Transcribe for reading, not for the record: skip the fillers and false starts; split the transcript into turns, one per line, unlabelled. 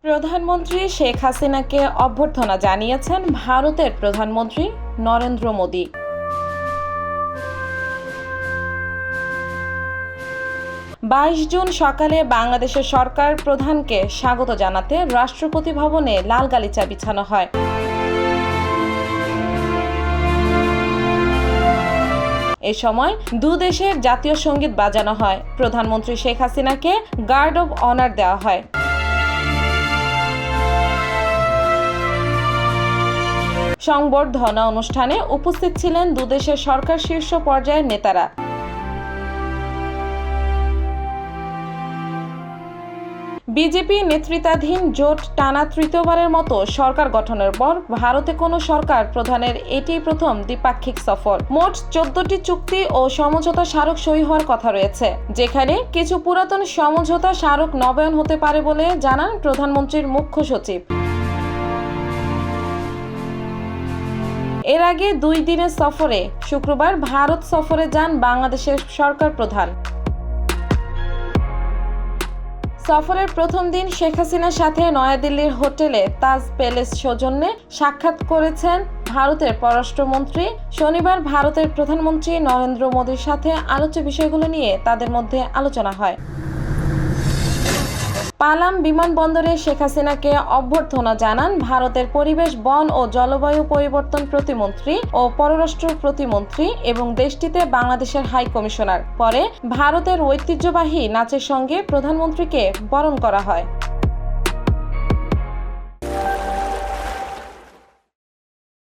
প্রধানমন্ত্রী শেখ হাসিনাকে অভ্যর্থনা জানিয়েছেন ভারতের প্রধানমন্ত্রী নরেন্দ্র মোদি। 22 জুন সকালে বাংলাদেশের সরকার প্রধানকে স্বাগত জানাতে রাষ্ট্রপতি ভবনে লাল গালিচা বিছানো হয়। এ সময় দেশের জাতীয় সঙ্গীত বাজানো হয়। প্রধানমন্ত্রী শেখ হাসিনাকে গার্ড অব অনার দেওয়া হয়। সংবর্ধনা অনুষ্ঠানে উপস্থিত ছিলেন দেশের সরকার শীর্ষ পর্যায়ের নেতারা। বিজেপি নেতৃত্বাধীন জোট টানা তৃতীয়বারের মতো সরকার গঠনের পর ভারতে কোনো সরকার প্রধানের এটি প্রথম দ্বিপাক্ষিক সফর। মোট 14টি চুক্তি ও সমঝোতা স্মারক সই হওয়ার কথা রয়েছে, যেখানে কিছু পুরাতন সমঝোতা স্মারক নবায়ন হতে পারে বলে জানান প্রধানমন্ত্রীর মুখ্য সচিব। এর আগে 2 দিনের সফরে শুক্রবার ভারত সফরে যান বাংলাদেশের সরকার প্রধান। সফরের প্রথম দিন শেখ হাসিনার সাথে নয়াদিল্লির হোটেলে তাজ প্যালেস সৌজন্যে সাক্ষাৎ করেছেন ভারতের পররাষ্ট্রমন্ত্রী। শনিবার ভারতের প্রধানমন্ত্রী নরেন্দ্র মোদির সাথে আলোচ্য বিষয়গুলো নিয়ে তাদের মধ্যে আলোচনা হয়। পালাম বিমানবন্দরে শেখ হাসিনাকে অভ্যর্থনা জানান ভারতের পরিবেশ, বন ও জলবায়ু পরিবর্তন প্রতিমন্ত্রী ও পররাষ্ট্র প্রতিমন্ত্রী এবং দেশটিতে বাংলাদেশের হাই কমিশনার। পরে ভারতের ঐতিহ্যবাহী নাচের সঙ্গে প্রধানমন্ত্রীকে বরণ করা হয়।